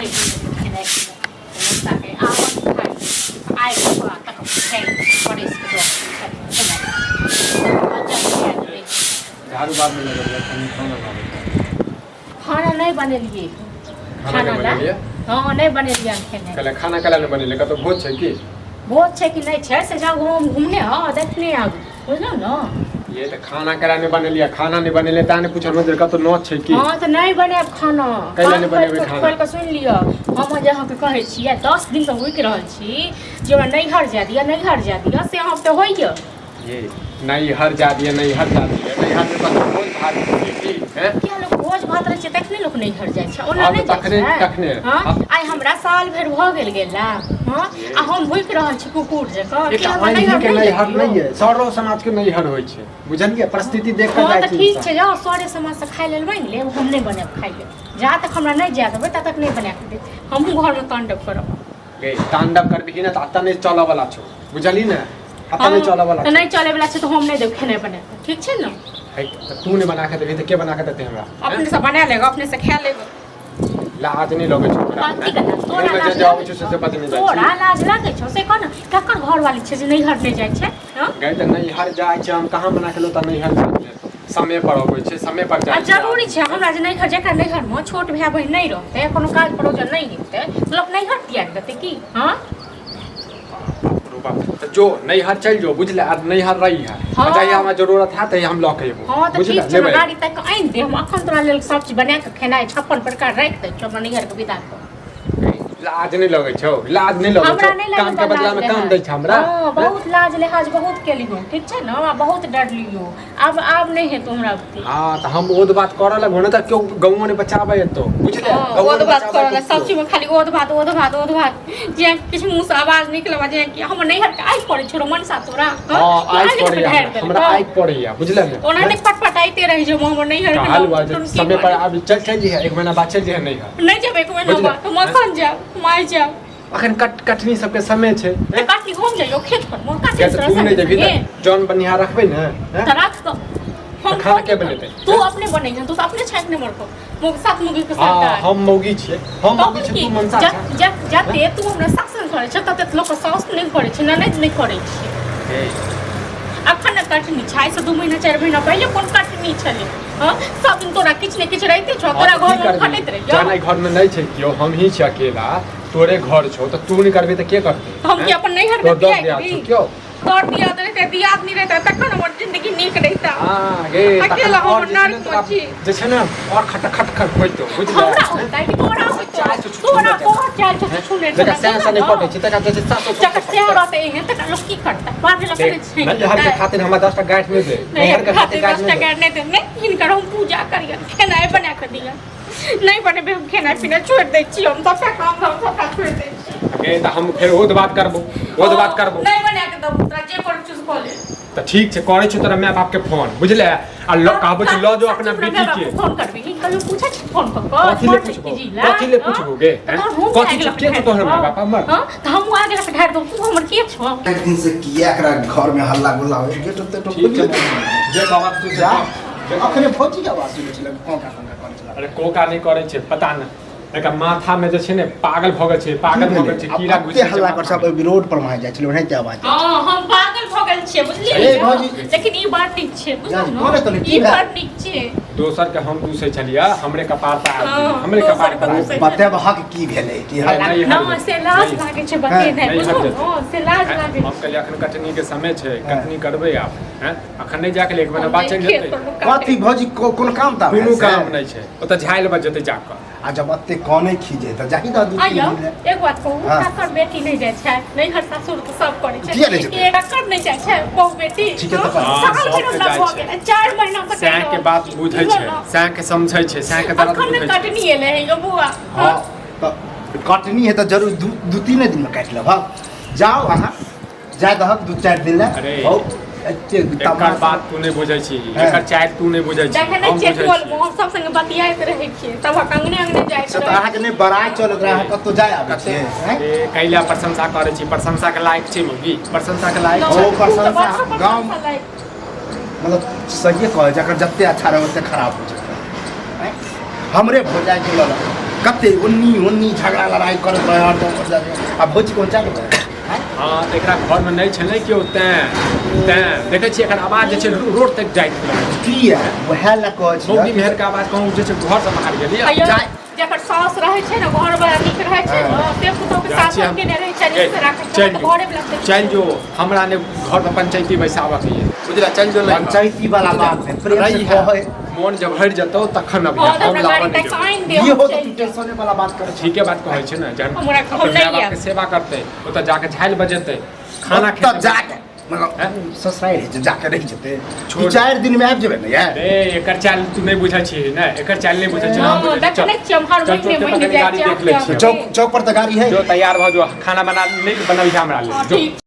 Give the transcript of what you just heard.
नहीं खेने लगता है आवन खाई आए को तक खेल पड़े इसके झाड़ू बाद में लगा खाना नहीं बने लिए खाना ला हाँ नहीं बने लिए खेने कल खाना कला नहीं बने तो भोज है कि बहुत छे कि नहीं छे से जाओ हम घूमने हाँ देखने आगू बुझलो ना ये तो खाना कला नहीं बने लिया खाना नहीं बने ले ताने पूछल मंदिर का तो नौत है कि हाँ तो नहीं बने अब खाना कैला नहीं बनेबे खाना खोल के सुन लियो हम जहाँ के कहे छियै 10 दिन से रुक रहल छी जे हमरा नहीं हर जा दिया से हम तो होइए ये नहीं हर जा दिए नहीं हर जा दिए नहीं हर में बस भोज भात की हैं क्या लोग भोज भात रहे छै तखने लोग नहीं हर जाइ छै ओना नहीं तखने हां आइ हमरा साल भर भ गेला हां आ हम भूख रहल छी कुकुर जकां एक नहीं हर नहीं है सरो समाज के नहीं हर होय छै बुझलिए परिस्थिति देख के जाइ छै ठीक छै जाओ सरे समाज से खाइ लेल मांग ले हम नहीं बने खाइ ले जा तक हमरा नहीं जा देबै ता तक नहीं बना के दे हम घर में तांडव करब गे तांडव करबही ना त आता नहीं चला वाला छौ बुझली ना आता नहीं चला वाला तो नहीं चले वाला छै तो हम नहीं देब खेने बने ठीक छै ना तू ने बना के देबी त के बना के देते हमरा अपने से बना लेगा अपने से खा लेगा लाज नहीं लगे छौ तोरा लाज जाओ छै से पता नहीं तोरा लाज लागे छौ से कोन ककर घर वाली छै जे नहीं हर नहीं जाइ छै हां गए त नहीं हर जाइ छै हम कहां बना के लो त नहीं हर जाइ समय पर होय छै समय पर जाइ छै जरूरी छै हमरा जे नहीं हर जेकर नहीं हर में छोट भाई बहन नहीं रहते कोनो काज परोजन नहीं हेतै लोग नहीं हर तियार देते की हां तो जो नहीं हर चल जो बुझले और नहीं हर रही है हाँ। चाहिए हमें जरूरत है तो हम लॉक है हां तो ठीक छै गाड़ी तक आइन दे हम अखन तोरा लेल सब चीज बना के खेनाइ 56 प्रकार राख दे छो नहीं हर के विदा कर लाज नहीं लगे छौ लाज नहीं लगे छौ काम के बदला में काम दै छ हमरा हां बहुत लाज लिहाज बहुत केलियो ठीक छै ना बहुत डर लियो अब नहीं है तोमरा हां तो हम ओद बात कर लग होने त क्यों गांव ने बचाबे तो बुझले ओद बात कर सब चीज में खाली ओद बात जे किछ मुंह से आवाज निकलबा जे कि हम नहीं हट के आई पड़े छ मनसा तोरा हां आई पड़े हमरा आई पड़े बुझले ना ओना ने पटपटाइते रही जो हम नहीं हट के समय पर अब चल जी है एक महीना बाद चल जी है नहीं जब एक महीना बाद तो मखन जा माय जा अखन कटनी सबके समय छै कटनी घूम जाइयो खेत पर मोर काटे से तू नहीं जेबी जौन बनिया रखबे ना त राख तो हम खाना के बनेते तू अपने बनै तू तो अपने छाक ने मर को मोग साथ मुगी के साथ हां हम मौगी छियै हम मौगी छियै तू मनसा जा जाते तू हमरा शासन करे छ तते लोक सास नहीं करे छ ननद नहीं करे छ अखन कटनी छाई से 2 महीना 4 महीना पहले कोन कटनी छले हां सब दिन तोरा किछ ने किछ रहते छ तोरा घर में खटैत रहियो जानै घर में नहीं छै कियो हम ही छी अकेला तोरे घर छौ त तू नहीं करबे त के करते हम के अपन नहीं घर में दिया क्यों तोर दिया रहते दिया नहीं रहता तखन हमर जिंदगी नीक रहता हां गे अकेला हम नर पछी जे छै ना और खट होइतो बुझले हमरा होता है कि तोरा तोरा बहुत चाल छ छुने जका सेंस नहीं पड़े छै तका जे सासो जका से रहते हैं तका लोग की करता बात लग करे छै नहीं हर के खातिर हमरा 10 टा गाठ नहीं दे हर के खातिर 10 टा गाठ नहीं दे नहीं इनकर हम पूजा करिया खाना बना के दिया नहीं बने हम खाना पीना छोड़ दे छी हम सब काम हम सब छोड़ दे गे त हम फिर ओद बात करबो नहीं बना के दबो तोरा जे कर चूज कर ले त ठीक छै करे छ तोरा माय बाप के फोन बुझले आ कहबो छ ल जो अपना बेटी के फोन करबी कि कहियो पूछै छी फोन कर कथि ले पूछबो गे कथि के छ तोहर माय बाप हमर हां त हम आगे से ढार दो तू हमर के छ एक दिन से किया एकरा घर में हल्ला गुल्ला हो गेट तो ठीक है जे बाबा तू जा अखने भौजी के आवाज सुनै छलै कोका करे छलै अरे कोका नहीं करे छै पता न एका माथा में जे छै ने पागल भ गेल छै कीड़ा घुसि हल्ला कर सब रोड पर मार जाय छलै ओने के आवाज हां हम पागल भ गेल छियै बुझलियै ए भौजी लेकिन ई बात ठीक छै बुझलियै ई बात ठीक छै दोसर के हम दूसै छलिया हमरे कपार पर हमरे कपार पर बतेब हक की भेलै कि ना से लाज लागे छै बते नै बुझलो हां से लाज लागे हम कहलिए अखन कटनी के समय छै कटनी करबै आप हैं अखन नहीं जाके एक महीना बाद चल जेतै कथि भौजी कोन काम ता कोनो काम नहीं छै ओत झाइल बज जेतै जाकर आ जब अत्ते कोने खीजे त जाहि द आइयो एक बात कहू काकर बेटी नहीं जाय छै नहीं हर ससुर के सब करे छै एक कर नहीं जाय छै बहु बेटी ठीक है त साल भर हमरा भ गेल 4 महीना तक सैं के बात बुझै छै सैं के समझै छै सैं के दर्द बुझै छै कटनी एले है यो बुआ हां त कटनी है त जरूर 2-3 दिन में काट लेब जाओ अहाँ जा दहक 2-4 दिन ले अरे एकर बात तू नहीं बुझै छी एकर चाइल तू नहीं बुझै छी जखन चेक बोल हम सब संग बतियाइत रहै छियै तब अंगने जाय छै त अहाँ के नहीं बड़ाई चलत रहा कतो जाय आबै छै ए कैला प्रशंसा करे छी प्रशंसा के लायक छी मौगी प्रशंसा के लायक ओ प्रशंसा गांव मतलब सही कहे जकर जत्ते अच्छा रहे ओते खराब हो जाए हमरे भोजाई के लल कते उन्नी झगड़ा लड़ाई करत रहे हरदम आ भौजी कोन चालू करे हाँ तो एकरा घर में नहीं छले केओ तें देखे छियै एकर आवाज जे छै रोड तक जाइत छलै किया वएह लए कहै छी मौगी मेहर के आवाज कहूँ जे छै घर से बाहर गेलियै अयो जकर सास रहै छै ने घर बड़ा नीक रहै छै से पुतोह के साथ के ने रहै छै नीक से राखै छै तऽ घरे वाला चल जो हमरा ने घर में पंचायती बैसाबऽ के ये बुझला चल जो पंचायती वाला बात है प्रेम से कहै मोन जब भरि जतौ तखन अभी हम लावन ये हो तो टेंशन वाला बात करे ठीके बात कहै छै ने जहन हमरा हम नहीं बाप के सेवा करते ओतऽ जाके झाइल बजेतै खाना तब जाके मतलब ससुराल है जाके रह जते 4 दिन में आबि जेबै ने यार रे एकर चाल तू नहीं बुझै छी ने एकर चाल नहीं बुझै छी हम देखले छी हम हर महीने गाड़ी देख ले छी चौक पर तो गाड़ी है जो तैयार भ जो खाना बना नहीं बनल हमरा ले जो